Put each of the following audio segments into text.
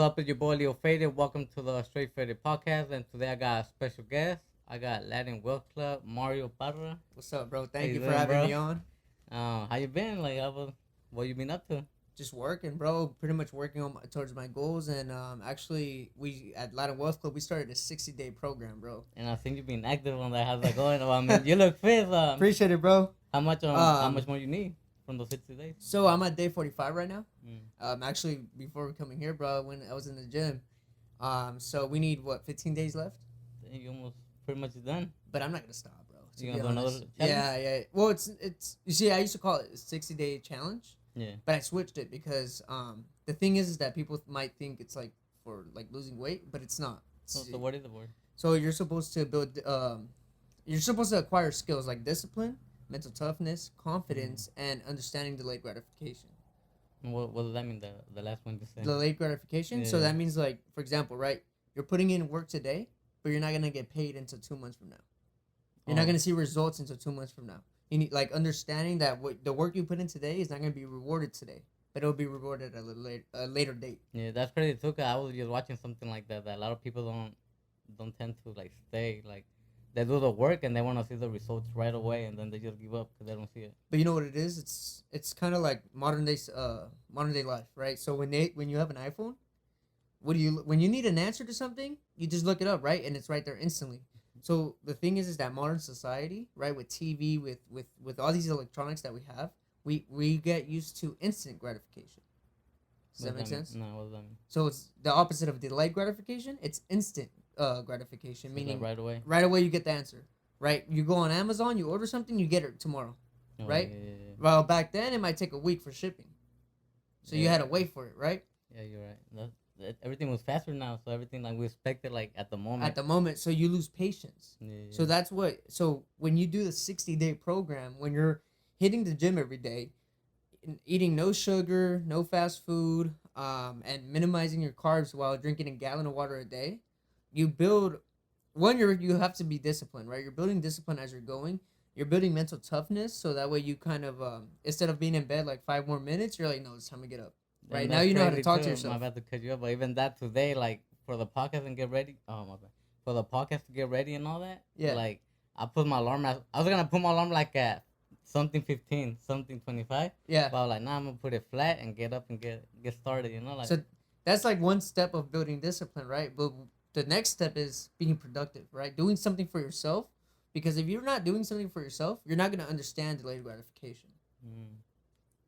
up? It's your boy Leo Faded. Welcome to the Straight Faded Podcast. And today I got a special guest. I got Latin Wealth Club, Mario Parra. What's up, bro? How Thank you you for doing, having bro? me on. How you been? What you been up to? Just working, bro. Pretty much working on towards my goals. And actually, we at Latin Wealth Club we started a 60-day program, bro. And I think you've been active on that. How's that going? Well, I mean, you look fit. Appreciate it, bro. How much more you need from those 60 days? So I'm at day 45 right now. Mm. Actually, before coming here, bro, when I was in the gym. So we need 15 days left. You almost pretty much done. But I'm not gonna stop, bro. You gonna do another challenge? Yeah. Well, it's you see, I used to call it a 60-day challenge. Yeah. But I switched it because the thing is that people might think it's like for like losing weight, but it's not. So what is the word? So you're supposed to build you're supposed to acquire skills like discipline, mental toughness, confidence, and understanding delayed gratification. What does that mean? The last one you said. Delayed gratification. Yeah. So that means, like, for example, right? You're putting in work today, but you're not gonna get paid until 2 months from now. You're not gonna see results until 2 months from now. You need like understanding that the work you put in today is not gonna be rewarded today, but it'll be rewarded at a later date. Yeah, that's crazy too. 'Cause I was just watching something like that. That a lot of people don't tend to like stay. Like they do the work and they want to see the results right away, and then they just give up because they don't see it. But you know what it is? It's kind of like modern day life, right? So when you have an iPhone, when you need an answer to something, you just look it up, right? And it's right there instantly. So the thing is that modern society, right, with TV, with all these electronics that we have, we get used to instant gratification. Does that make sense? No, what does that mean? So it's the opposite of delayed gratification. It's instant gratification, So meaning like right away. right away you get the answer. Right? You go on Amazon, you order something, you get it tomorrow. Oh, Right? Yeah. Well, back then it might take a week for shipping, so you had to wait for it, right? Yeah, you're right. Everything was faster now, so everything like we expected like at the moment. At the moment, so you lose patience. Yeah. So that's what. So when you do the 60-day program, when you're hitting the gym every day, eating no sugar, no fast food, and minimizing your carbs while drinking a gallon of water a day, you build. You have to be disciplined, right? You're building discipline as you're going. You're building mental toughness, so that way you kind of instead of being in bed like 5 more minutes, you're like, no, it's time to get up. Right, now you know how to talk to yourself. I'm about to cut you up, but even that today, like for the podcast and get ready. Oh my bad. For the podcast to get ready and all that. Yeah. Like I put my alarm. I was gonna put my alarm like at something 15, something 25. Yeah. But I was like, nah, I'm gonna put it flat and get up and get started. You know, like. So that's like one step of building discipline, right? But the next step is being productive, right? Doing something for yourself, because if you're not doing something for yourself, you're not gonna understand delayed gratification.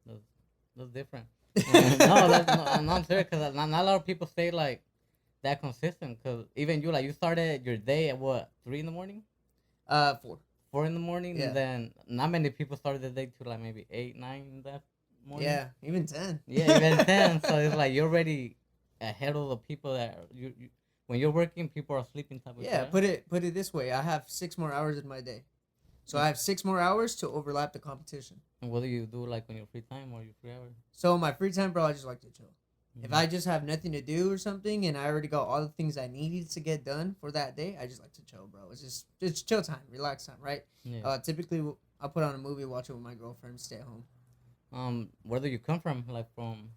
That's different. No, I'm serious because not a lot of people stay like that consistent. Because even you, like, you started your day at what, 3 in the morning? 4. 4 in the morning, Yeah. and then not many people started the day to like maybe 8, 9 in that morning. Yeah, even 10. Yeah, even 10. So it's like you're already ahead of the people that you when you're working, people are sleeping type of Yeah, shit. put it this way: I have 6 more hours in my day, so I have 6 more hours to overlap the competition. And what do you do like when you're free time or your free hours? So in my free time, bro, I just like to chill. If I just have nothing to do or something, and I already got all the things I needed to get done for that day, I just like to chill, bro. It's chill time, relax time, right? Yeah. Typically, I'll put on a movie, watch it with my girlfriend, stay at home. Where do you come from? Like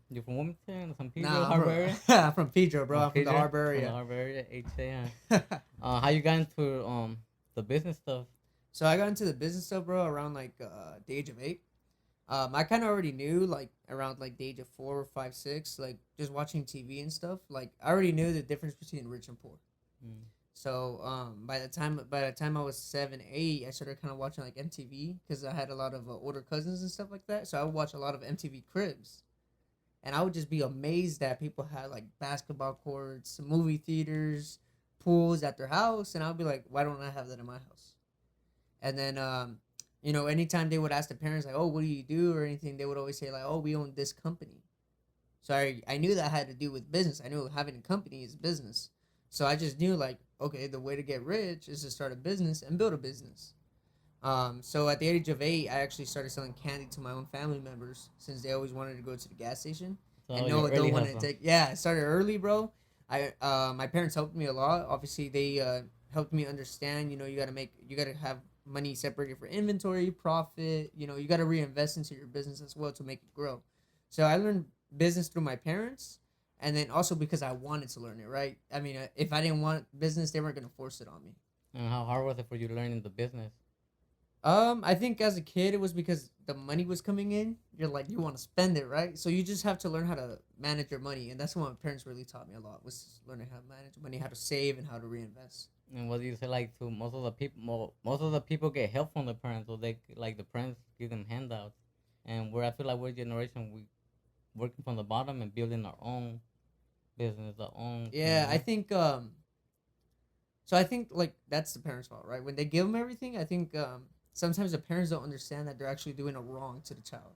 you from Wilmington, San Pedro, Nah, Harbor bro. area? I'm from Pedro, bro. I'm from the Pedro? Harbor From the area. Harbor area, HA. How you got into the business stuff? So I got into the business stuff, bro, around like the age of 8. I kind of already knew, like, around like the age of 4, 5, 6, like just watching TV and stuff. Like I already knew the difference between rich and poor. So by the time I was 7, 8, I started kind of watching like MTV because I had a lot of older cousins and stuff like that. So I would watch a lot of MTV Cribs, and I would just be amazed that people had like basketball courts, movie theaters, pools at their house, and I would be like, why don't I have that in my house? And then anytime they would ask the parents like, oh, what do you do or anything, they would always say like, oh, we own this company. So I knew that had to do with business. I knew having a company is business. So I just knew, like, okay, the way to get rich is to start a business and build a business. So at the age of 8, I actually started selling candy to my own family members since they always wanted to go to the gas station. So And your no early adult wanted hustle. to take. Yeah, I started early, bro. My parents helped me a lot. Obviously, they helped me understand, you gotta have money separated for inventory, profit. You got to reinvest into your business as well to make it grow. So I learned business through my parents. and then also because I wanted to learn it, right? I mean, if I didn't want business, they weren't gonna force it on me. And how hard was it for you learning the business? I think as a kid it was because the money was coming in. You're like you want to spend it, right? So you just have to learn how to manage your money, and that's what my parents really taught me a lot was learning how to manage money, how to save, and how to reinvest. And what do you say like to most of the people? Most of the people get help from the parents, so they like the parents give them handouts. And where I feel like we're a generation, we working from the bottom and building our own business, our own thing, Yeah, I think so I think like that's the parents' fault, right? When they give them everything, I think sometimes the parents don't understand that they're actually doing a wrong to the child,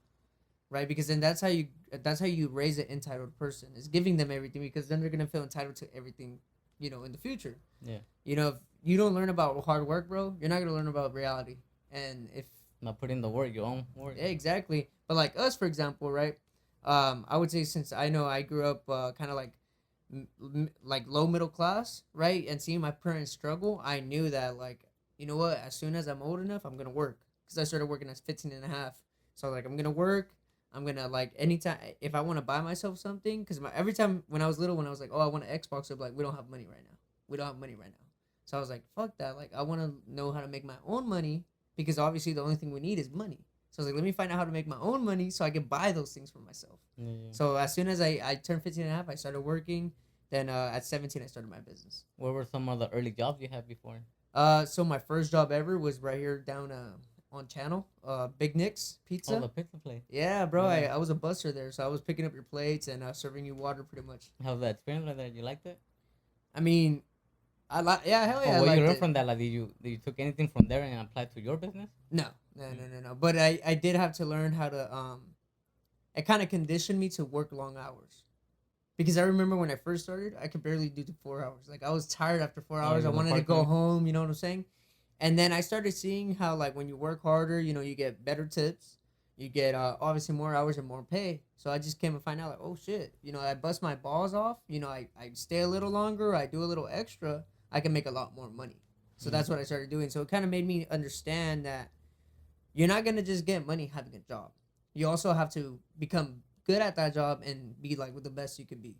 right? Because then that's how you raise an entitled person is giving them everything because then they're gonna feel entitled to everything, in the future. Yeah. If you don't learn about hard work, bro, you're not gonna learn about reality. And if Not putting the work, your own work. yeah, exactly. But like us, for example, right? I would say since I know I grew up kind of like like low middle class, right? And seeing my parents struggle, I knew that like, you know what? As soon as I'm old enough, I'm gonna work because I started working at 15 and a half. So like I'm gonna work. I'm gonna like anytime if I want to buy myself something because every time when I was little when I was like oh I want an Xbox they'd be like we don't have money right now. We don't have money right now. So I was like fuck that. Like I want to know how to make my own money because obviously the only thing we need is money. So I was like, let me find out how to make my own money so I can buy those things for myself. Yeah, yeah. So as soon as I turned 15 and a half, I started working. Then at 17, I started my business. What were some of the early jobs you had before? So my first job ever was right here down on Channel, Big Nick's Pizza. Oh, the pizza place. Yeah, bro, Yeah. I was a busser there. So I was picking up your plates and serving you water pretty much. How's that experience like that? You liked it? I mean, yeah, hell yeah, I What you liked learned it. from that? Like, did you took anything from there and applied to your business? No. But I did have to learn how to it kind of conditioned me to work long hours. Because I remember when I first started, I could barely do the 4 hours. Like I was tired after 4 hours. I you was wanted to go part-time? home. You know what I'm saying? And then I started seeing how like when you work harder, you get better tips. You get obviously more hours and more pay. So I just came to find out like, oh shit, I bust my balls off. I stay a little longer. I do a little extra. I can make a lot more money. So that's what I started doing. So it kind of made me understand that you're not gonna just get money having a job. You also have to become good at that job and be like with the best you can be.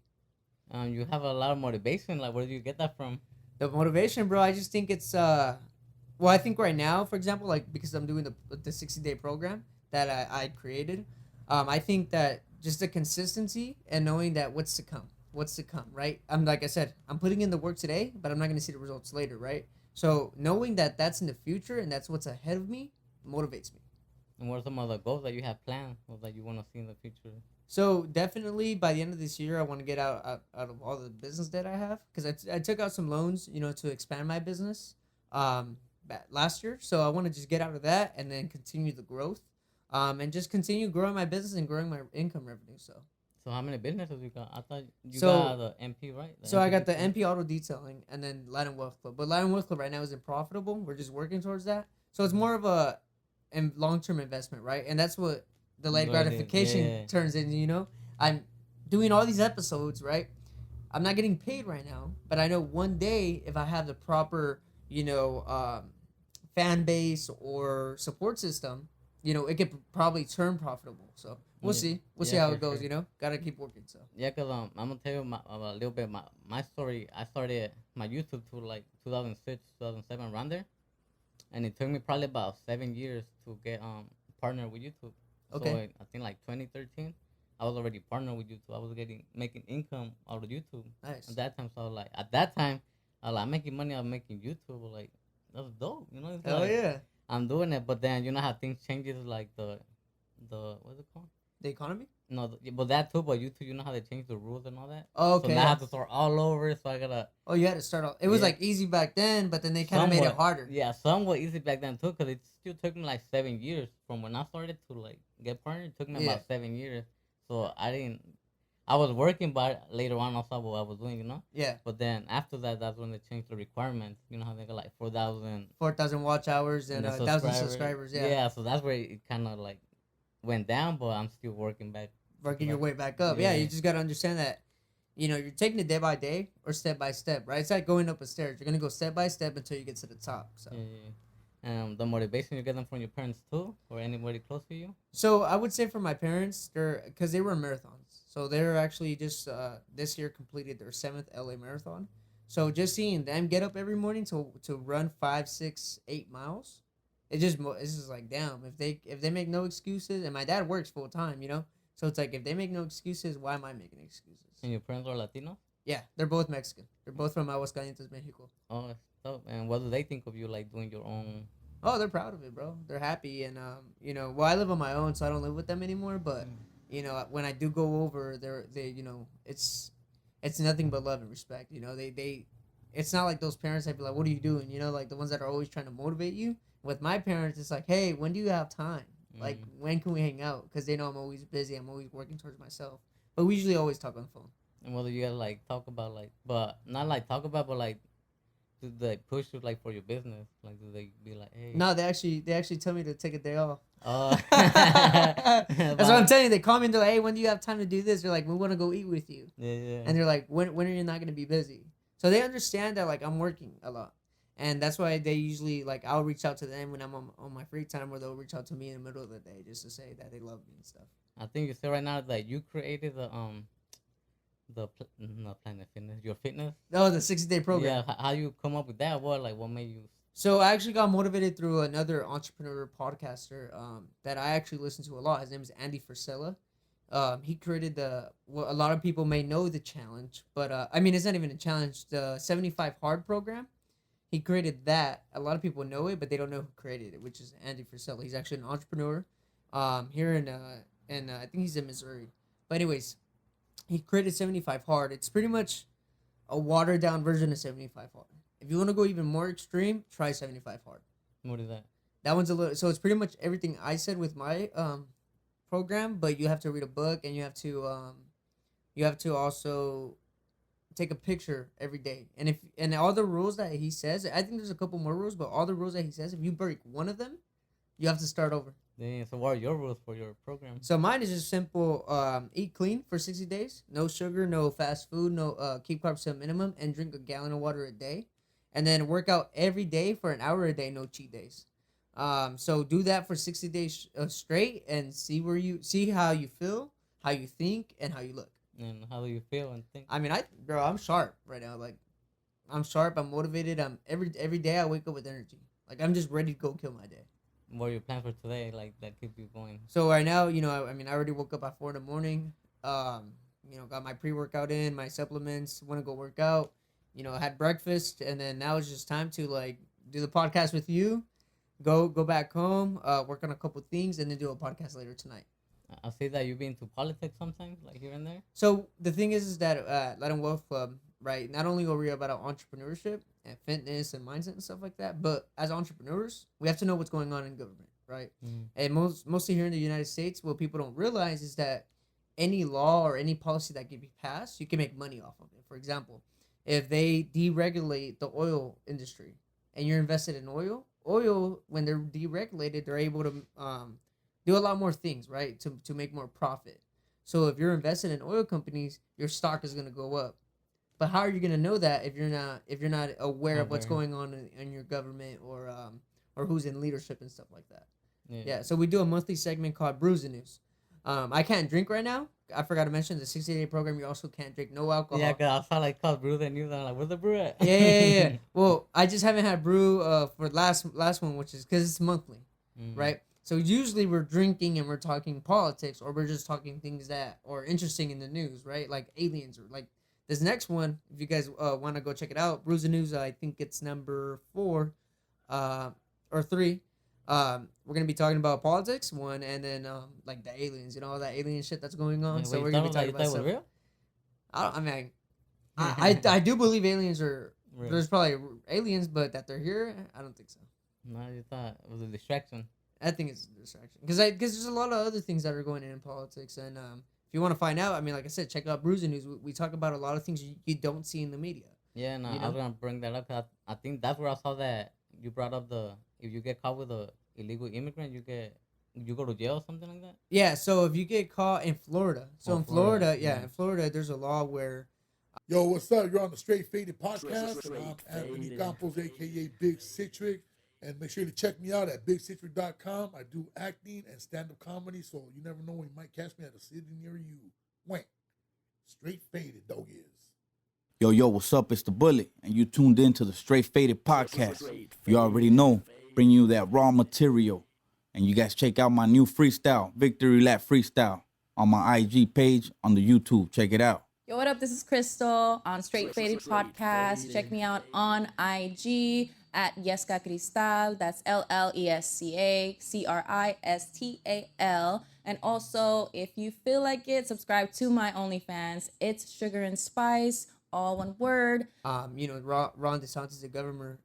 You have a lot of motivation. Like, where do you get that from? The motivation, bro, I just think it's well, I think right now, for example, like because I'm doing the 60-day program that I created, I think that just the consistency and knowing that what's to come, right? I'm like I said, I'm putting in the work today, but I'm not gonna see the results later, right? So knowing that that's in the future and that's what's ahead of me motivates me. And what are some of the goals that you have planned or that you want to see in the future? So definitely by the end of this year, I want to get out of all the business debt I have because I took out some loans, to expand my business last year. So I want to just get out of that and then continue the growth and just continue growing my business and growing my income revenue. So how many businesses you got? I thought you So- got the MP, right? So I got the business. MP Auto Detailing and then LatinWealthClub. But LatinWealthClub right now isn't profitable. We're just working towards that. So it's more of a long-term investment, right? And that's what delayed Right, gratification yeah. turns into. I'm doing all these episodes, right? I'm not getting paid right now, but I know one day if I have the proper, fan base or support system, it could probably turn profitable. So we'll Yeah. see. We'll see Yeah, how for it goes. sure. Gotta keep working. So Yeah, cause I'm gonna tell you a little bit my story. I started my YouTube to like 2006, 2007, around there, and it took me probably about 7 years to get partner with YouTube. Okay. So I think like 2013, I was already partnered with YouTube. I was making income out of YouTube nice. at that time. So I was like at that time, I was like making money. I was making YouTube. Like that's dope. It's Hell like, yeah. I'm doing it, but then you know how things changes like the what's it called? The economy. No, but that too. But YouTube, you know how they change the rules and all that. Oh, okay. So now I Yeah. have to start all over. So I gotta Oh, you had to start off. It was Yeah. like easy back then, but then they kind of made it somewhat harder. Yeah, somewhat easy back then too, cause it still took me like 7 years from when I started to like get partnered. It took me Yeah. about 7 years. So I didn't. I was working, but later on I saw what I was doing. Yeah. But then after that, that's when they changed the requirements. You know how they got like 4,000 4,000 watch hours and 1,000 subscribers. Yeah. Yeah, so that's where it kind of like went down, but I'm still working back. Working your way back up. Yeah. Yeah, you just got to understand that, you're taking it day by day or step by step, right? It's like going up a stairs. You're going to go step by step until you get to the top. So, Yeah. The motivation you get them from your parents too, or anybody close to you. So I would say for my parents, because they were marathons. So they're actually just this year completed their 7th LA marathon. So just seeing them get up every morning to run 5, 6, 8 miles, it's just like damn. If they make no excuses, and my dad works full time, so it's like if they make no excuses, why am I making excuses? And your parents are Latino. Yeah, they're both Mexican. They're both from Aguascalientes, Mexico. Oh, that's dope. And what do they think of you like doing your own? Oh, they're proud of it, bro. They're happy, and well, I live on my own, so I don't live with them anymore. But when I do go over, it's nothing but love and respect. It's not like those parents that be like, "What are you doing?" Like the ones that are always trying to motivate you. With my parents, it's like, "Hey, when do you have time? Like, when can we hang out?" Because they know I'm always busy. I'm always working towards myself. But we usually always talk on the phone. And whether you gotta like talk about like, but not like talk about, but like, do they push you like for your business? Like, do they be like, hey? No, they actually tell me to take a day off. Oh, That's what I'm telling you. They call me and they're like, "Hey, when do you have time to do this?" They're like, "We want to go eat with you." Yeah. And they're like, when are you not going to be busy? So they understand that, like, I'm working a lot. And that's why they usually, like, I'll reach out to them when I'm on my free time, or they'll reach out to me in the middle of the day just to say that they love me and stuff. I think you said right now that you created not Planet Fitness, your fitness. Oh, the 60-day program. Yeah, how you come up with that? What made you? So I actually got motivated through another entrepreneur podcaster that I actually listen to a lot. His name is Andy Frisella. He created a lot of people may know the challenge, but it's not even a challenge. The 75 Hard program. He created that. A lot of people know it, but they don't know who created it, which is Andy Frisella. He's actually an entrepreneur here in I think he's in Missouri. But anyways, he created 75 Hard. It's pretty much a watered down version of 75 Hard. If you want to go even more extreme, try 75 Hard. What is that? That one's a little. So it's pretty much everything I said with my program, but you have to read a book, and you have to also take a picture every day. And all the rules that he says, I think there's a couple more rules, but all the rules that he says, if you break one of them, you have to start over. Dang, so what are your rules for your program? So mine is just simple: eat clean for 60 days, no sugar, no fast food, no keep carbs to a minimum, and drink a gallon of water a day, and then work out every day for an hour a day, no cheat days. So do that for 60 days straight, and see how you feel, how you think, and how you look. And how do you feel and think? I'm sharp right now. Like, I'm sharp. I'm motivated. Every day I wake up with energy. Like, I'm just ready to go kill my day. What are your plans for today? Like, that keep you going? So right now, I already woke up at 4 in the morning. Got my pre-workout in, my supplements. Want to go work out. Had breakfast, and then now it's just time to like do the podcast with you. Go back home. Work on a couple things, and then do a podcast later tonight. I see that you be into politics sometimes, like here and there. So the thing is that LatinWealthClub, right? Not only are we about entrepreneurship and fitness and mindset and stuff like that, but as entrepreneurs, we have to know what's going on in government, right? Mm-hmm. And mostly here in the United States, what people don't realize is that any law or any policy that can be passed, you can make money off of it. For example, if they deregulate the oil industry and you're invested in oil, when they're deregulated, they're able to do a lot more things, right? To make more profit. So if you're invested in oil companies, your stock is going to go up. But how are you going to know that if you're not aware of what's going on in your government or who's in leadership and stuff like that? Yeah. So we do a monthly segment called Brews the News. I can't drink right now. I forgot to mention the 60-day program. You also can't drink no alcohol. Yeah, cause I saw like called Brew the News. I'm like, where's the brew at? Yeah. Well, I just haven't had brew for last one, which is because it's monthly, right? So usually we're drinking and we're talking politics, or we're just talking things that are interesting in the news, right? Like aliens, or like this next one. If you guys want to go check it out, Brews the News. I think it's number 4, or 3. We're gonna be talking about politics, one, and then like the aliens, all that alien shit that's going on. So we're gonna be talking about stuff. Real? I do believe aliens are. Real. There's probably aliens, but that they're here, I don't think so. No, you thought it was a distraction. I think it's a distraction because there's a lot of other things that are going in politics, and if you want to find out, like I said, check out Brews the News. We talk about a lot of things you don't see in the media. Yeah, no, I was gonna bring that up. Cause I think that's where I saw that you brought up if you get caught with a illegal immigrant, you go to jail or something like that. Yeah, so if you get caught in Florida, in Florida, there's a law where. Yo, what's up? You're on the Straight Faded podcast, and I'm Anthony Campos, aka Big Citric. And make sure to check me out at BigCitrus.com. I do acting and stand-up comedy, so you never know when you might catch me at a city near you. Wait, straight faded, dog is. Yo, what's up? It's the Bullet, and you tuned in to the Straight Faded podcast. You already know, bringing you that raw material. And you guys check out my new freestyle, Victory Lap Freestyle, on my IG page on the YouTube. Check it out. Yo, what up? This is Crystal on Straight Faded Podcast. Check me out on IG at Yesca Cristal. That's LLESCA CRISTAL. And also, if you feel like it, subscribe to my OnlyFans. It's Sugar and Spice, all one word. Ron DeSantis, the governor,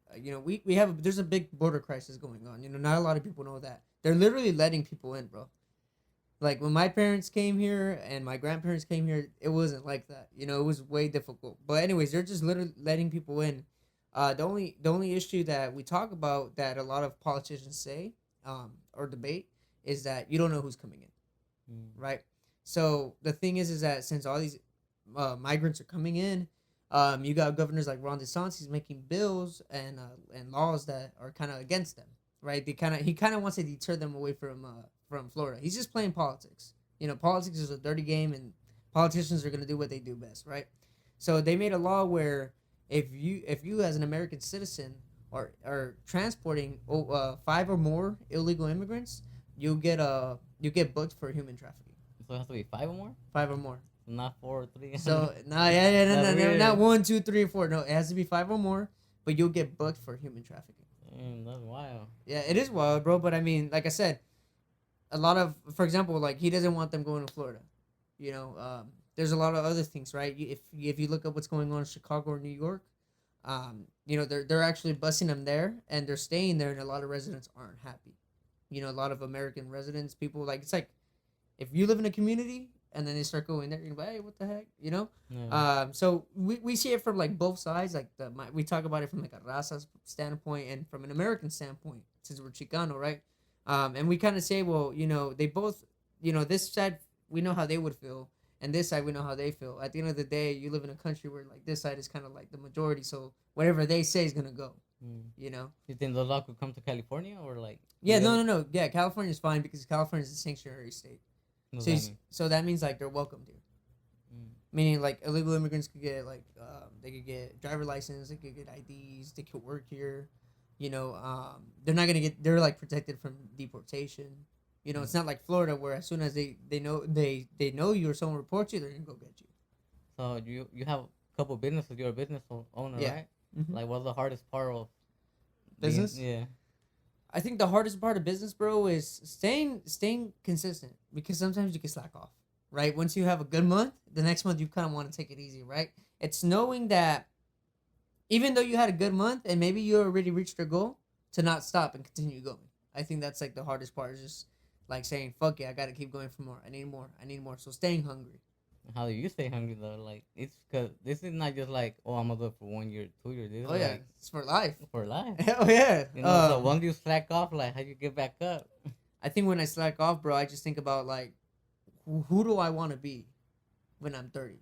we have, there's a big border crisis going on. Not a lot of people know that. They're literally letting people in, bro. Like, when my parents came here and my grandparents came here, it wasn't like that. It was way difficult. But anyways, they're just literally letting people in. The only issue that we talk about that a lot of politicians say or debate is that you don't know who's coming in, right? So the thing is that since all these migrants are coming in, you got governors like Ron DeSantis making bills and laws that are kind of against them, right? He kind of wants to deter them away from Florida. He's just playing politics. Politics is a dirty game, and politicians are gonna do what they do best, right? So they made a law where if you as an American citizen are transporting 5 or more illegal immigrants, you get booked for human trafficking. So it has to be 5 or more. 5 or more. Not 4 or 3. So no, not 1, 2, 3, or 4. No, it has to be 5 or more, but you'll get booked for human trafficking. That's wild. Yeah, it is wild, bro. But I mean, like I said, a lot of, for example, like he doesn't want them going to Florida. There's a lot of other things, right? If you look up what's going on in Chicago or New York, they're actually busing them there and they're staying there, and a lot of residents aren't happy. A lot of American residents, people, like, it's like if you live in a community and then they start going there, you're like, hey, what the heck, Yeah. So we see it from like both sides. Like we talk about it from like a raza standpoint and from an American standpoint, since we're Chicano, right? And we kind of say, well, they both, this side, we know how they would feel, and this side, we know how they feel. At the end of the day, you live in a country where like this side is kind of like the majority, so whatever they say is gonna go. You think those laws could come to California or like? Yeah, no. Yeah, California's fine because California is a sanctuary state. So that means like they're welcomed here. Meaning like illegal immigrants could get like they could get driver license, they could get IDs, they could work here. They're not gonna get, they're like protected from deportation. It's not like Florida where as soon as they know you or someone reports you, they're gonna go get you. So you have a couple businesses. You're a business owner, Yeah. right? Mm-hmm. Like, what's the hardest part of business? Yeah. I think the hardest part of business, bro, is staying consistent, because sometimes you can slack off, right? Once you have a good month, the next month you kind of want to take it easy, right? It's knowing that even though you had a good month and maybe you already reached your goal, to not stop and continue going. I think that's like the hardest part, is just like saying, fuck it, I got to keep going for more. I need more. So staying hungry. How do you stay hungry though? Like, it's because this is not just like, oh, I'm gonna do it for 1 year, 2 years. This is Yeah, like, it's for life. For life. Hell yeah. So once you slack off, like, how you get back up? I think when I slack off, bro, I just think about like, who do I want to be when I'm 30?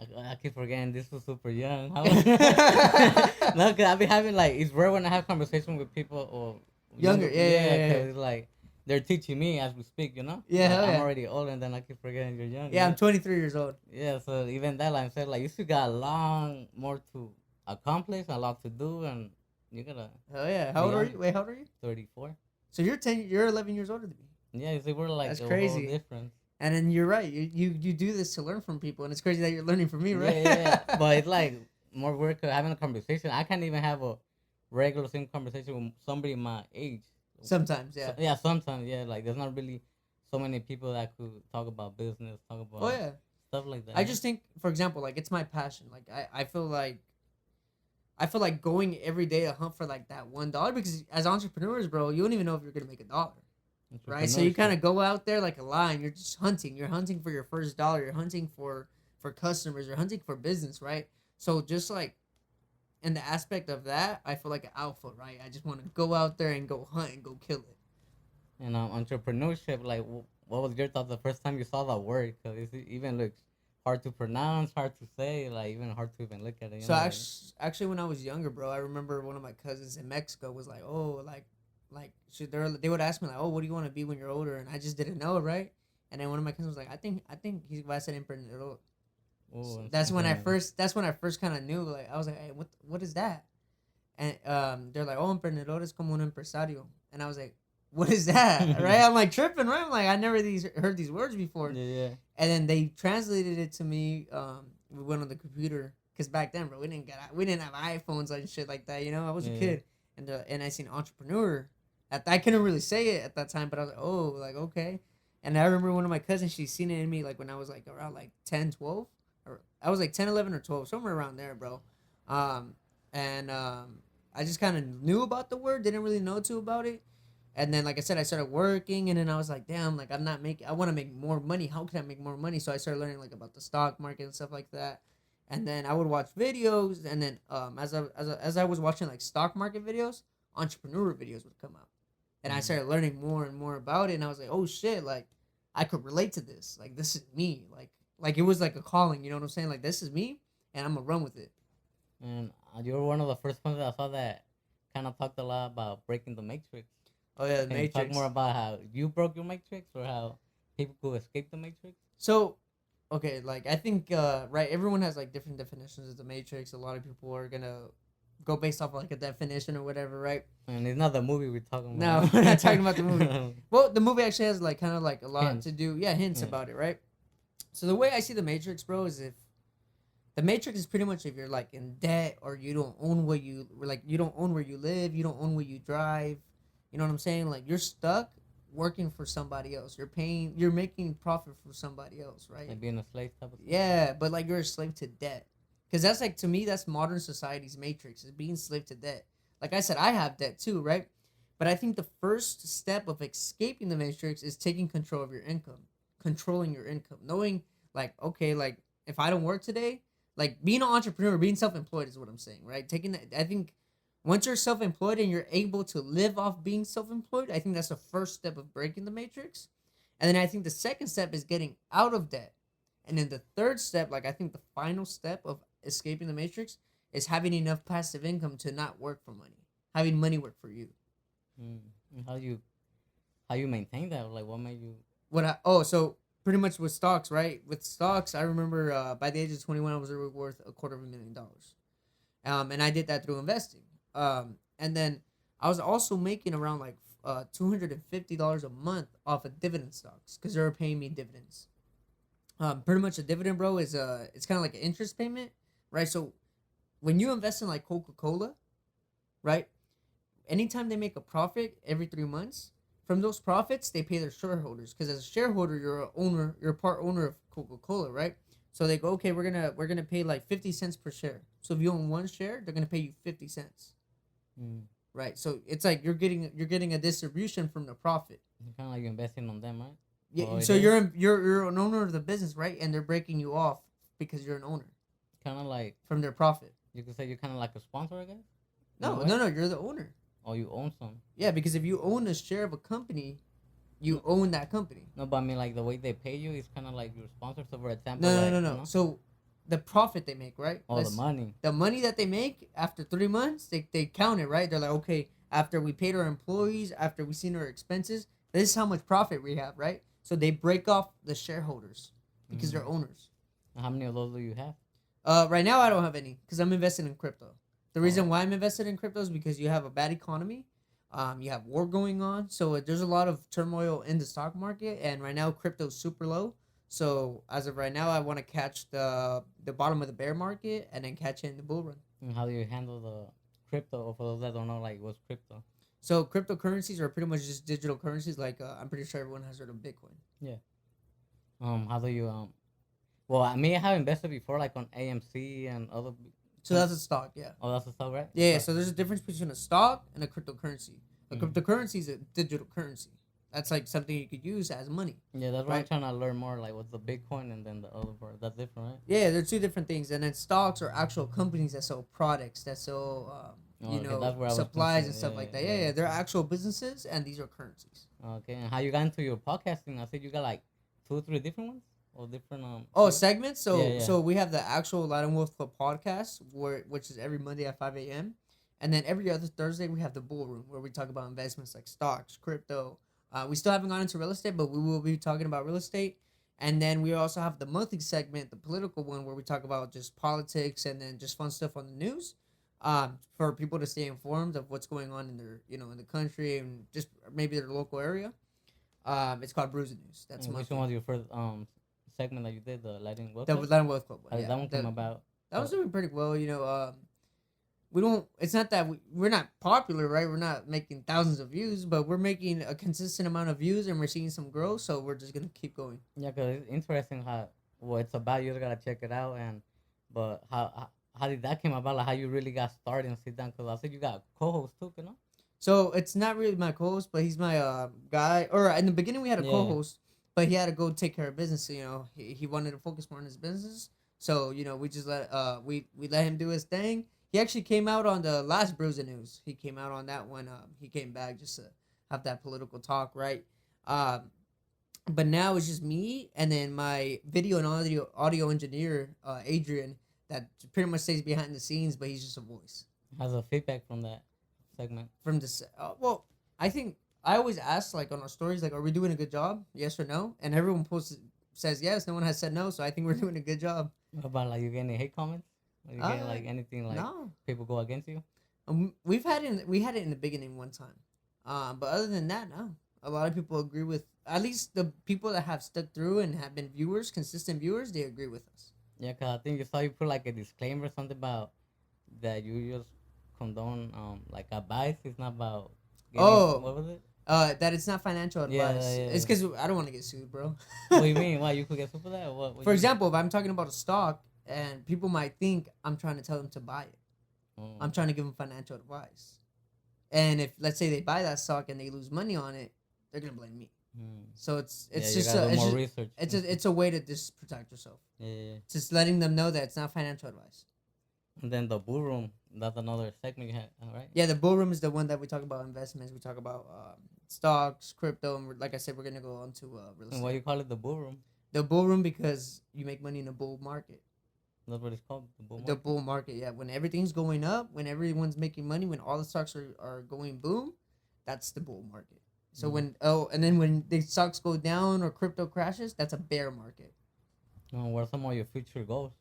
I keep forgetting this was super young. No, because I've been having like, it's rare when I have conversation with people or younger. Yeah. Because it's like they're teaching me as we speak, Yeah, like, yeah. I'm already old, and then I keep forgetting you're young. Yeah, I'm 23 years old. Yeah, so even that, like I'm saying, like, you still got a lot more to accomplish, a lot to do, and you gotta. Hell yeah. How old are you? Wait, how old are you? 34. So you're 11 years older than me. Yeah, you see, we're like That's a crazy. whole difference. And then you're right. You do this to learn from people, and it's crazy that you're learning from me, right? Yeah. But it's like more work having a conversation. I can't even have a regular same conversation with somebody my age. Sometimes, yeah. Yeah, sometimes, yeah. Like, there's not really so many people that could talk about business, talk about stuff like that. I just think, for example, like, it's my passion. Like, I feel like going every day to hunt for like that $1, because as entrepreneurs, bro, you don't even know if you're gonna make $1. Right, so you kind of go out there like a lion. You're just hunting. You're hunting for your first dollar. You're hunting for customers. You're hunting for business, right? So just like in the aspect of that, I feel like an alpha, right? I just want to go out there and go hunt and go kill it. And entrepreneurship, like, what was your thought the first time you saw that word? Because it even looks hard to pronounce, hard to say, like even hard to even look at it. You So know, actually, when I was younger, bro, I remember one of my cousins in Mexico was like, "Oh, like they would ask me like, oh, what do you want to be when you're older?" And I just didn't know, right? And then one of my cousins was like, I think he's va a ser emprendedor. So that's when I first kind of knew. Like I was like, hey, what is that? And they're like, oh, emprendedor es como un empresario. And I was like, what is that? Right? I'm like tripping, right? I'm like, I never heard these words before. Yeah. And then they translated it to me. We went on the computer because back then, bro, we didn't have iPhones and shit like that. You know, I was a kid, and I seen entrepreneur. I couldn't really say it at that time, but I was like, oh, like okay. And I remember one of my cousins, she seen it in me like when I was like around like 10, 12. Or I was like 10, 11, or 12, somewhere around there, bro. I just kind of knew about the word, didn't really know too about it. And then, like I said, I started working, and then I was like, damn, like I want to make more money. How can I make more money? So I started learning like about the stock market and stuff like that. And then I would watch videos, and then as I was watching like stock market videos, entrepreneur videos would come out. And I started learning more and more about it, and I was like, oh shit, like I could relate to this. Like this is me. Like it was like a calling, you know what I'm saying? Like this is me, and I'm gonna run with it. And you were one of the first ones that I saw that kind of talked a lot about breaking the matrix. Oh yeah, the Can Matrix. you talk more about how you broke your matrix or how people could escape the matrix? So, okay, like I think right, everyone has like different definitions of the Matrix. A lot of people are gonna go based off like a definition or whatever, right? And it's not the movie we're talking No, about. we're not talking about the movie. Well, the movie actually has like kind of like a lot Hints. to do, hints Yeah. about it, right? So the way I see the Matrix, bro, is if the Matrix is pretty much if you're like in debt or you don't own you don't own where you live, you don't own where you drive. You know what I'm saying? Like you're stuck working for somebody else. You're making profit for somebody else, right? Like being a slave type of thing. Yeah, but like you're a slave to debt. Because that's like, to me, that's modern society's matrix, is being slave to debt. Like I said, I have debt too, right? But I think the first step of escaping the matrix is taking control of your income, controlling your income, knowing like, okay, like if I don't work today, like being an entrepreneur, being self-employed is what I'm saying, right? Taking that, I think once you're self-employed and you're able to live off being self-employed, I think that's the first step of breaking the matrix. And then I think the second step is getting out of debt. And then the third step, like I think the final step of escaping the matrix is having enough passive income to not work for money, having money work for you. And how you maintain that? Like what made you? So pretty much with stocks, right? With stocks, I remember by the age of 21, I was already worth $250,000. And I did that through investing. And then I was also making around like $250 a month off of dividend stocks because they were paying me dividends. Pretty much a dividend, bro, is it's kind of like an interest payment, right? So when you invest in like Coca-Cola, right? Anytime they make a profit every 3 months, from those profits they pay their shareholders, because as a shareholder you're a part owner of Coca-Cola, right? So they go, okay, we're gonna pay like 50 cents per share. So if you own one share, they're gonna pay you 50 cents. Right? So it's like you're getting a distribution from the profit. Kind of like you're investing on them, right? Yeah. Oh, So it is? you're an owner of the business, right? And they're breaking you off because you're an owner Kind of like from their profit. you could say you're kind of like a sponsor, I guess. In a No, way? no, you're the owner. Or you own some. Yeah, because if you own a share of a company, you own that company. No, but I mean like the way they pay you is kind of like your sponsor. So for example, No, like, no, you no. know? So the profit they make, right? Oh, the money. The money that they make after 3 months, they count it, right? They're like, okay, after we paid our employees, after we seen our expenses, this is how much profit we have, right? So they break off the shareholders because they're owners. How many of those do you have? Right now I don't have any because I'm invested in crypto. The reason why I'm invested in crypto is because you have a bad economy. You have war going on. So there's a lot of turmoil in the stock market. And right now crypto's super low. So as of right now, I want to catch the bottom of the bear market and then catch it in the bull run. And how do you handle the crypto? Or for those that don't know, like what's crypto? So cryptocurrencies are pretty much just digital currencies. Like I'm pretty sure everyone has heard of Bitcoin. Yeah. How do you Well, I mean, I have invested before, like on AMC and other. So that's a stock, yeah. Oh, that's the stock, right? Yeah, so there's a difference between a stock and a cryptocurrency. A cryptocurrency is a digital currency. That's like something you could use as money. Yeah, that's why I'm Right. trying to learn more. Like, what's the Bitcoin and then the other part? That's different, right? Yeah, they're two different things. And then stocks are actual companies that sell products, that sell, Okay, that's where I was supplies and confused. stuff Yeah, like that. yeah, Yeah, they're actual businesses, and these are currencies. Okay, and how you got into your podcasting? I said you got like 2 or 3 different ones. or different Segments. So Yeah, yeah. so we have the actual Latin Wealth Club podcast, which is every Monday at 5 a.m. And then every other Thursday we have the Bull Room, where we talk about investments like stocks, crypto. We still haven't gone into real estate, but we will be talking about real estate. And then we also have the monthly segment, the political one, where we talk about just politics and then just fun stuff on the news, for people to stay informed of what's going on in their, in the country and just maybe their local area. It's called Brews and News. That's Which monthly. one was your first segment that you did, the Lighting Wealth The Club? Latin Wealth Club one. How did Yeah. that one come about? That was doing pretty well. We don't. It's not that we're not popular, right? We're not making thousands of views, but we're making a consistent amount of views, and we're seeing some growth. So we're just gonna keep going. Yeah, because it's interesting how what it's about. You just gotta check it out, but how did that came about? Like how you really got started and sit down? Because I said you got co-host too, you know? So it's not really my co-host, but he's my guy. Or in the beginning we had a Yeah. co-host, but he had to go take care of business. He wanted to focus more on his business. So we just we let him do his thing. He actually came out on the last Brews and News. He came out on that one. He came back just to have that political talk, right? But now it's just me and then my video and audio engineer, Adrian, that pretty much stays behind the scenes, but he's just a voice. How's the feedback from that segment? From this, well, I think I always ask, like, on our stories, like, are we doing a good job? Yes or no? And everyone says yes. No one has said no, so I think we're doing a good job. What about like you get any hate comments? Or you get like anything like No. people go against you? We had it in the beginning one time, but other than that, no. A lot of people agree with, at least the people that have stuck through and have been viewers, consistent viewers, they agree with us. Yeah, cause I think you saw you put like a disclaimer, something about that you just condone like advice. It's not about what was it? That it's not financial advice. Yeah. It's because I don't want to get sued, bro. What do you mean? Why you could get sued for that? What For you- example, if I'm talking about a stock and people might think I'm trying to tell them to buy it, Oh. I'm trying to give them financial advice. And if, let's say, they buy that stock and they lose money on it, they're gonna blame me. So it's Yeah, you just gotta do it's more just, research. it's a way to just protect yourself. Yeah. Just letting them know that it's not financial advice. And then the Bull Room, that's another segment you had, right? Yeah, the Bull Room is the one that we talk about investments. We talk about stocks, crypto, and like I said, we're gonna go on to real And why estate. you call it the Bull Room? The Bull Room because you make money in a bull market. That's what it's called, the Bull The Market? bull market, yeah. When everything's going up, when everyone's making money, when all the stocks are going boom, that's the bull market. So and then when the stocks go down or crypto crashes, that's a bear market. What are some of your future goals?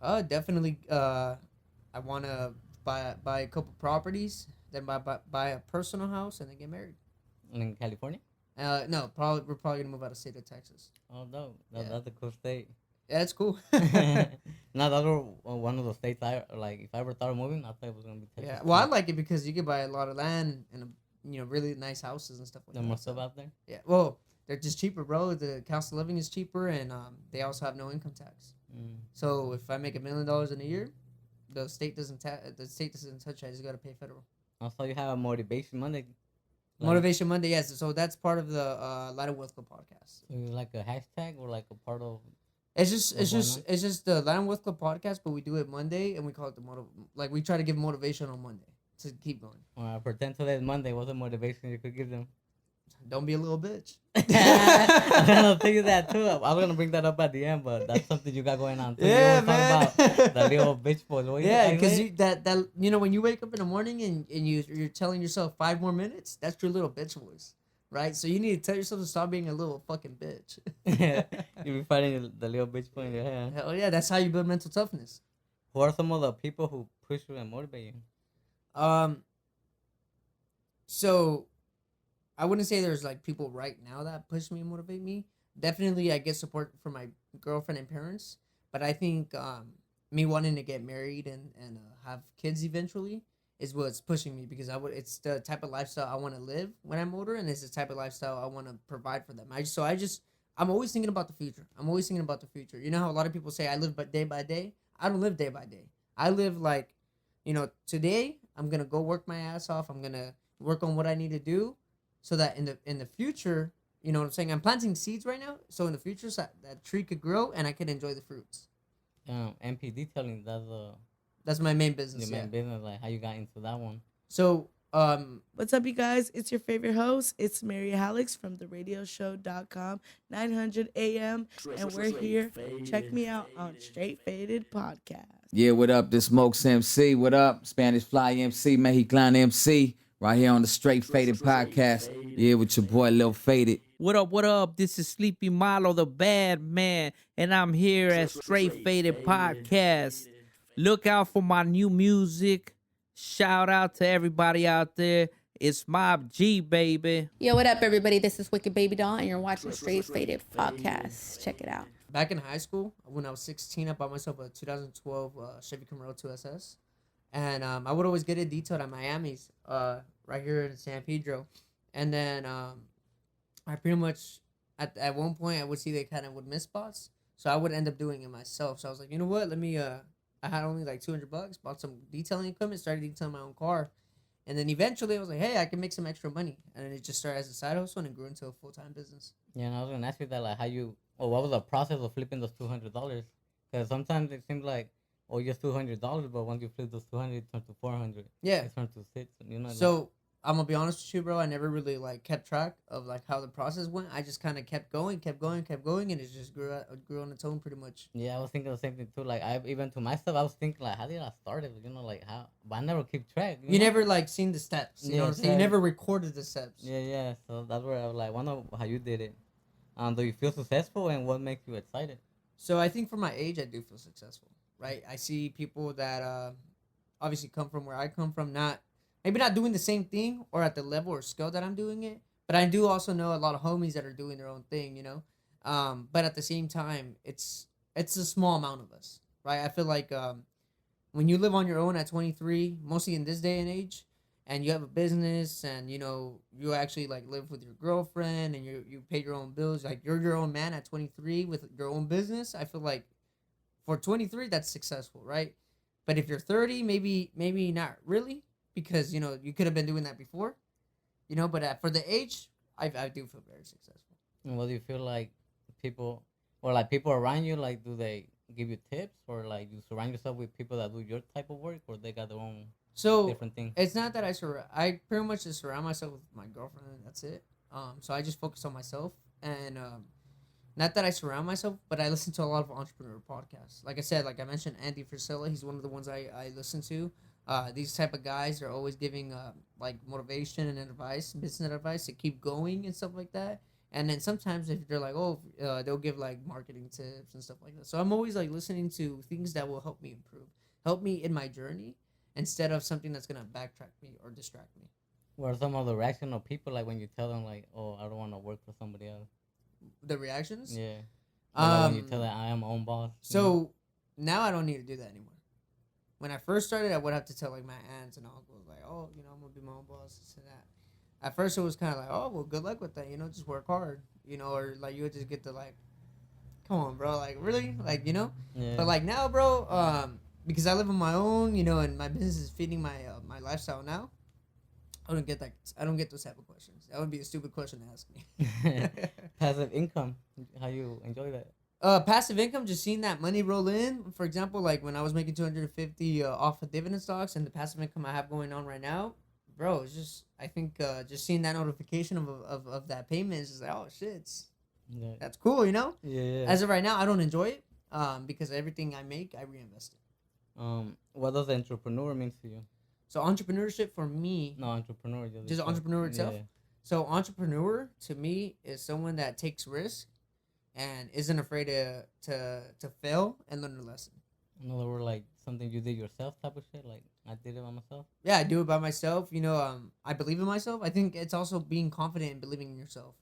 Definitely. I want to buy a couple properties, then buy a personal house, and then get married. In California? No, we're probably gonna move out of state of Texas. Oh, no. Yeah. That's a cool state. Yeah, it's cool. No, that was one of the states I like. If I ever thought of moving, I thought it was gonna be Texas. Yeah, well, I like it because you can buy a lot of land and really nice houses and stuff like There's that. more So, stuff out there. yeah, well, they're just cheaper, bro. The cost of living is cheaper, and they also have no income tax. So if I make $1 million in a year, the state doesn't touch it. I just gotta pay federal. Also, you have a motivation Monday. Motivation Monday, yes. So that's part of the LatinWealthClub podcast. So you like a hashtag or like a part of? It's just What's it's just the LatinWealthClub podcast, but we do it Monday, and we call it we try to give motivation on Monday to keep going. Pretend today's Monday. What's the motivation you could give them? Don't be a little bitch. I'm gonna think of that too. I'm gonna bring that up at the end, but that's something you got going on too. Yeah, You man. wanna talk about the little bitch boys. What Yeah, you because say? that when you wake up in the morning and you're telling yourself 5 more minutes, that's your little bitch voice, right? So you need to tell yourself to stop being a little fucking bitch. You be fighting the little bitch boy in your head. Hell yeah, that's how you build mental toughness. Who are some of the people who push you and motivate you? So I wouldn't say there's like people right now that push me and motivate me. Definitely I get support from my girlfriend and parents, but I think me wanting to get married and have kids eventually is what's pushing me, because it's the type of lifestyle I want to live when I'm older, and it's the type of lifestyle I want to provide for them. I'm always thinking about the future. You know how a lot of people say I live day by day? I don't live day by day. I live like, today I'm going to go work my ass off. I'm going to work on what I need to do so that in the future, you know what I'm saying? I'm planting seeds right now. So in the future, so that tree could grow and I could enjoy the fruits. MP detailing, that's That's my main your business. main Yeah. business. Like how you got into that one. So What's up, you guys? It's your favorite host. It's Mary Alex from theradioshow.com, 900 AM, and we're here. Check me out on Straight Faded Podcast. Yeah, what up? This Smokes MC. What up? Spanish Fly MC, Mexican MC. Right here on the Straight Faded Podcast. Yeah, with your boy Lil Faded. What up, what up? This is Sleepy Malo, the bad man, and I'm here at Straight Faded Podcast. Look out for my new music. Shout out to everybody out there. It's Mob G, baby. Yo, what up, everybody? This is Wicked Baby Doll, and you're watching Straight Faded Podcast. Check it out. Back in high school, when I was 16, I bought myself a 2012 Chevy Camaro 2SS. And I would always get it detailed at Miami's, right here in San Pedro. And then I pretty much, at one point, I would see they kind of would miss spots. So I would end up doing it myself. So I was like, you know what? Let me, I had only like $200, bought some detailing equipment, started detailing my own car. And then eventually I was like, hey, I can make some extra money. And then it just started as a side hustle and it grew into a full-time business. Yeah, and I was gonna ask you that, like, what was the process of flipping those $200? Because sometimes it seems like, just $200, but once you flip those 200, it turns to 400. Yeah. It turns to 6. You know. So I'm gonna be honest with you, bro. I never really like kept track of like how the process went. I just kind of kept going, and it just grew on its own pretty much. Yeah, I was thinking the same thing too. Like, even to myself, I was thinking like, how did I start it? You know, like how? But I never keep track. You know? never like seen the steps. You know what I'm saying? You never recorded the steps. Yeah. So that's where I was like, wonder how you did it. Do you feel successful, and what makes you excited? So I think for my age, I do feel successful. Right? I see people that obviously come from where I come from, maybe not doing the same thing or at the level or scale that I'm doing it, but I do also know a lot of homies that are doing their own thing, you know. But at the same time, it's a small amount of us, right? I feel like when you live on your own at 23, mostly in this day and age, and you have a business and, you know, you actually like live with your girlfriend and you pay your own bills, like you're your own man at 23 with your own business, I feel like for 23, that's successful, right? But if you're 30, maybe not really, because, you know, you could have been doing that before, you know, but for the age, I do feel very successful. And what do you feel like people around you, like, do they give you tips, or like you surround yourself with people that do your type of work, or they got their own different thing? It's not that I pretty much just surround myself with my girlfriend and that's it. So I just focus on myself and, not that I surround myself, but I listen to a lot of entrepreneur podcasts. Like I said, like I mentioned, Andy Frisella, he's one of the ones I listen to. These type of guys are always giving like motivation and advice, business advice to keep going and stuff like that. And then sometimes if they're like, they'll give like marketing tips and stuff like that. So I'm always like listening to things that will help me improve, help me in my journey, instead of something that's gonna backtrack me or distract me. What are some of the reaction of people, like when you tell them like, I don't want to work for somebody else? The reactions? Yeah. Like when you tell them I am my own boss. So now I don't need to do that anymore. When I first started, I would have to tell like my aunts and uncles like, you know, I'm gonna be my own boss, this and that. At first, it was kind of like, well, good luck with that, you know, just work hard, you know, or like you would just get to like, come on, bro, like really, like, you know. Yeah. But like now, bro, because I live on my own, you know, and my business is feeding my my lifestyle now. I don't get that. I don't get those type of questions. That would be a stupid question to ask me. Passive income, how you enjoy that? Passive income, just seeing that money roll in. For example, like when I was making 250 off of dividend stocks, and the passive income I have going on right now, bro, it's just, I think just seeing that notification of that payment is just like, oh shit, that's cool, you know. Yeah. As of right now, I don't enjoy it because everything I make, I reinvest it. What does entrepreneur mean to you? So entrepreneurship for me, No, entrepreneur. just entrepreneur itself. Yeah. So entrepreneur to me is someone that takes risk and isn't afraid to fail and learn a lesson. In other words, like something you did yourself type of shit. Like I did it by myself. Yeah, I do it by myself. You know, I believe in myself. I think it's also being confident and believing in yourself.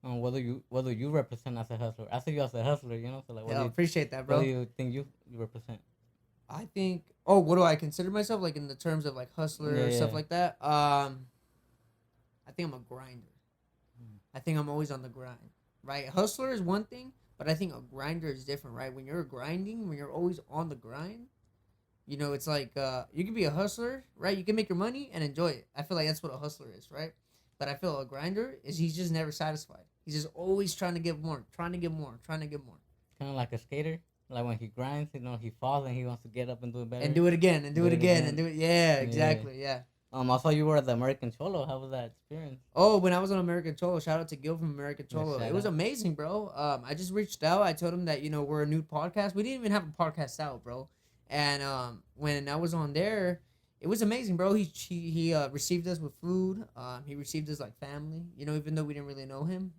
What do you represent as a hustler? I see you as a hustler, you know. So like, Yeah, I appreciate that, bro. What do you think you represent? I think. Oh, what do I consider myself like in the terms of like hustler or stuff like that? I think I'm a grinder. I think I'm always on the grind. Right, hustler is one thing, but I think a grinder is different. Right, when you're grinding, when you're always on the grind, you know, it's like you can be a hustler, right? You can make your money and enjoy it. I feel like that's what a hustler is, right? But I feel a grinder is he's just never satisfied. He's just always trying to get more, trying to get more, trying to get more. Kind of like a skater. Like when he grinds, you know, he falls and he wants to get up and do it better. And do it again, and do it again, and do it. Yeah, exactly. Yeah. I saw you were at the American Cholo. How was that experience? Oh, when I was on American Cholo, shout out to Gil from American Yeah, Cholo. shout It was out. amazing, bro. I just reached out. I told him that we're a new podcast. We didn't even have a podcast out, bro. And when I was on there, it was amazing, bro. He received us with food. He received us like family. Even though we didn't really know him.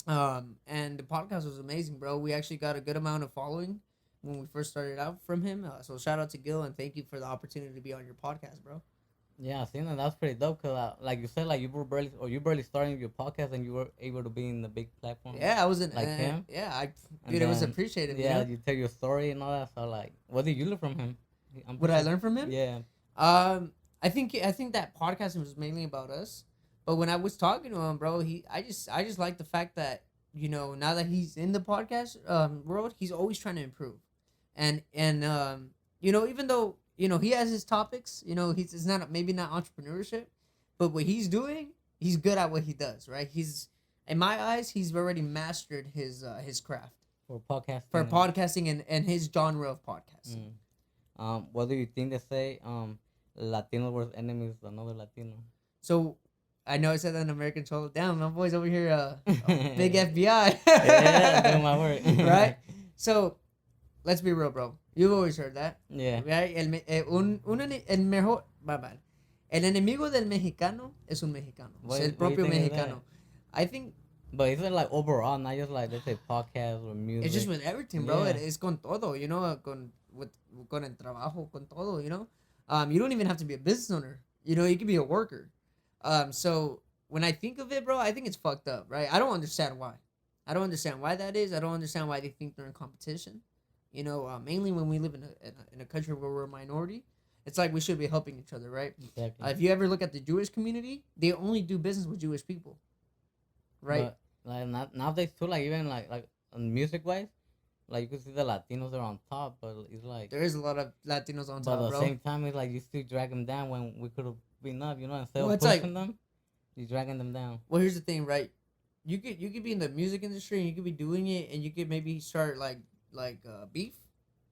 And the podcast was amazing, bro. We actually got a good amount of following when we first started out from him. So shout out to Gil and thank you for the opportunity to be on your podcast, bro. Yeah, I seen that. That's pretty dope. Cause like you said, like you barely starting your podcast, and you were able to be in the big platform. Yeah, I was in Like him? Yeah, And it was then, appreciated. Yeah, you tell your story and all that. So like, what did you learn from him? What I learned from him? Yeah. I think that podcast was mainly about us. But when I was talking to him, bro, I just like the fact that now that he's in the podcast world, he's always trying to improve, and even though he has his topics, it's not maybe not entrepreneurship, but what he's doing, he's good at what he does, right? He's in my eyes, he's already mastered his craft For podcasting. for podcasting and his genre of podcasting. What do you think they say? Latinos were enemies of another Latino. So I know I said that in American Cholo. Damn, my boy's over here, big FBI. Yeah, doing my work. Right? So, let's be real, bro. You've always heard that. Yeah. Right? El mejor... Bye-bye. El enemigo del mexicano es un mexicano. What- Es el what do you propio think of mexicano. I think But is it like overall, not just like, let's say, podcast or music? it's just with everything, bro. Yeah. It's con todo, con el trabajo, con todo, you don't even have to be a business owner. You can be a worker. So when I think of it, bro, I think it's fucked up, right? I don't understand why. I don't understand why that is. I don't understand why they think they're in competition. Mainly when we live in a country where we're a minority, it's like we should be helping each other, right? Exactly. If you ever look at the Jewish community, they only do business with Jewish people, right? But, like nowadays too, like even like music wise, like you can see the Latinos are on top, but it's like, There is a lot of Latinos on but top, at the bro. same time, it's like you still drag them down when we could have been up, instead Well, of it's like- pushing them, you dragging them down. Well, here's the thing, right? You could be in the music industry and you could be doing it and you could maybe start like beef,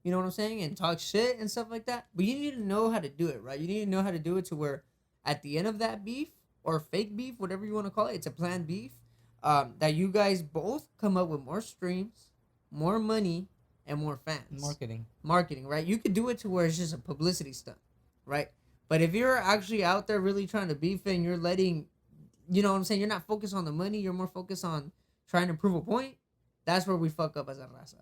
you know what I'm saying, and talk shit and stuff like that. But you need to know how to do it, right? You need to know how to do it to where at the end of that beef or fake beef, whatever you want to call it, it's a planned beef. That you guys both come up with more streams, more money, and more fans. Marketing, right? You could do it to where it's just a publicity stunt, right? But if you're actually out there really trying to beef and you're letting, you know what I'm saying, you're not focused on the money, you're more focused on trying to prove a point, that's where we fuck up as a raza.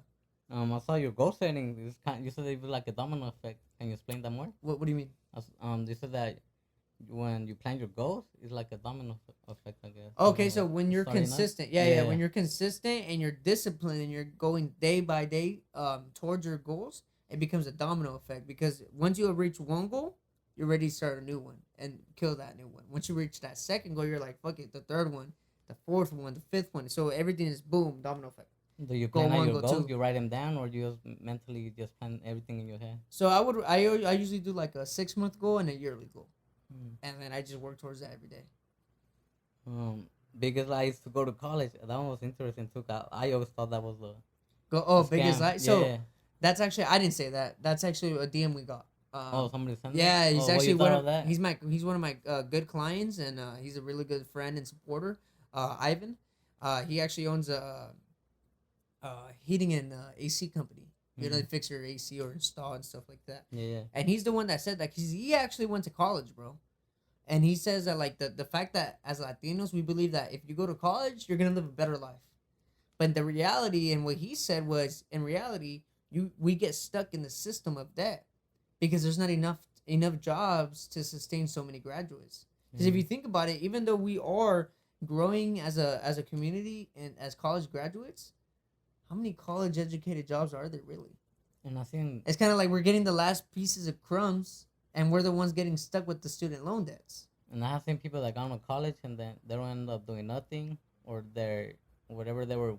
I saw your goal setting. You said it was like a domino effect. Can you explain that more? What do you mean? You said that when you plan your goals, it's like a domino effect, I guess. Okay, so when you're starting up? consistent, when you're consistent and you're disciplined and you're going day by day towards your goals, it becomes a domino effect because once you reach one goal, you're ready to start a new one and kill that new one. Once you reach that second goal, you're like, fuck it, the third one, the fourth one, the fifth one. So everything is boom, domino effect. Do you Go plan out one, your go goals? two. You write them down, or you just mentally just plan everything in your head? So I usually do like a 6-month goal and a yearly goal. Mm. And then I just work towards that every day. Because I used to go to college. That one was interesting too. I always thought that was a Biggest scam. lie. So Yeah. that's actually, I didn't say that. That's actually a DM we got. Somebody sent that? Yeah, he's Oh, what actually you one thought of that? he's one of my good clients, and he's a really good friend and supporter. Ivan, he actually owns a heating and AC company. They fix your AC or install and stuff like that. Yeah. And he's the one that said that because he actually went to college, bro. And he says that like the fact that as Latinos we believe that if you go to college you're gonna live a better life, but the reality and what he said was in reality we get stuck in the system of debt because there's not enough jobs to sustain so many graduates. Because if you think about it, even though we are growing as a community and as college graduates, how many college educated jobs are there really? And I seen It's kind of like we're getting the last pieces of crumbs, and we're the ones getting stuck with the student loan debts. And I have seen people that gone to college and then they don't end up doing nothing, or they're whatever they were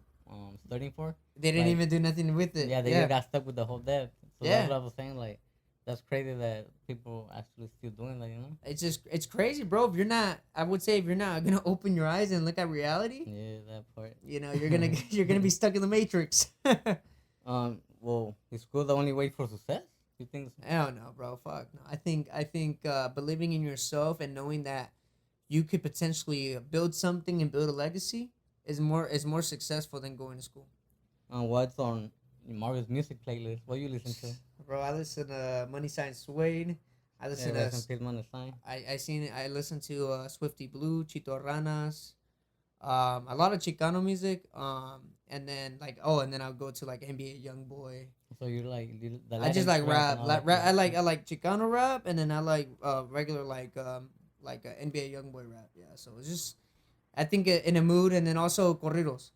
studying for. They didn't Like, even do nothing with it. Yeah, they just got stuck with the whole debt. So Yeah. that's what I was saying. Like, that's crazy that people actually still doing that. It's crazy, bro. If you're not, I would say if you're not gonna open your eyes and look at reality, Yeah, that part. you're gonna be stuck in the matrix. Well, is school the only way for success? You think so? I don't know, bro. Fuck no. I think believing in yourself and knowing that you could potentially build something and build a legacy is more successful than going to school. What's on Mario's music playlist? What you listen to? Bro, I listen to Money Sign Suede. I listen Yeah, to rest in peace, Money Sign. I listen to Swifty Blue, Chito Ranas, a lot of Chicano music, and then I'll go to like NBA YoungBoy. So you like the I just Latin like rap. and all Like that rap. shit. I like Chicano rap, and then I like regular NBA YoungBoy rap. Yeah, so it's just I think in a mood, and then also corridos.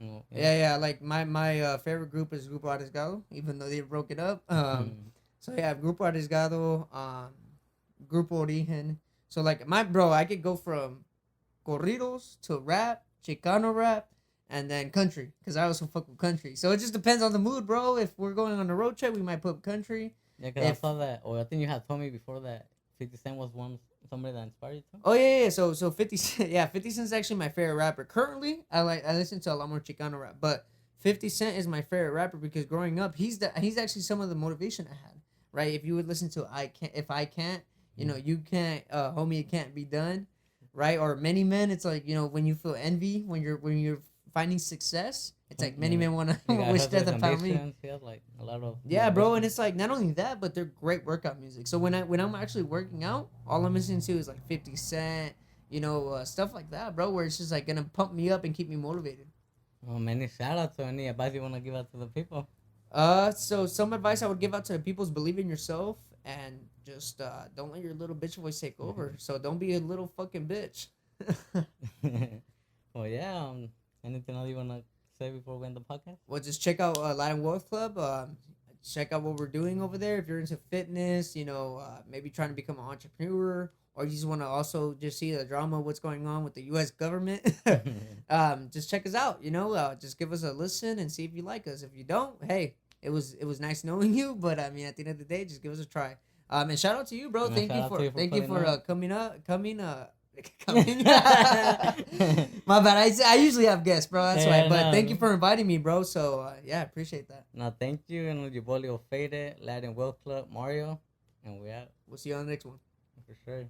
Oh, Yeah. Like my favorite group is Grupo Arriesgado, even though they broke it up. So yeah, Grupo Arriesgado, Grupo Origen. So like I could go from corridos to rap, Chicano rap, and then country, because I also fuck with country. So it just depends on the mood, bro. If we're going on a road trip, we might put country. Yeah, because I saw that, or I think you had told me before that 50 Cent was somebody that inspired you too. Oh yeah. So 50 Cent, yeah, 50 Cent's actually my favorite rapper. Currently, I listen to a lot more Chicano rap, but 50 Cent is my favorite rapper because growing up, he's actually some of the motivation I had. Right? If you would listen to if I can't, you can't, homie, it can't be done. Right? Or Many Men, it's like, when you feel envy when you're finding success, it's like many men want to wish death upon me. He has like a lot of Yeah, bro, and it's like not only that, but they're great workout music. So when I'm actually working out, all I'm listening to is like 50 Cent, stuff like that, bro, where it's just like gonna pump me up and keep me motivated. Oh, many shout outs. So any advice you want to give out to the people? So some advice I would give out to the people is believe in yourself and just don't let your little bitch voice take over. So don't be a little fucking bitch. Well, yeah. Anything else you want to say before we end the podcast? Well, just check out Latin Wealth Club. Check out what we're doing over there. If you're into fitness, maybe trying to become an entrepreneur, or you just want to also just see the drama of what's going on with the U.S. government, just check us out. Just give us a listen and see if you like us. If you don't, hey, it was nice knowing you. But I mean, at the end of the day, just give us a try. And shout out to you, bro. Yeah, Thank shout you out for to you for thank you putting for up. coming. My bad. I usually have guests, bro. That's Yeah, why. But no. thank you for inviting me, bro. So yeah, appreciate that. No, thank you. And your boy Leo Faded, Latin Wealth Club, Mario. And we out We'll see you on the next one. for sure.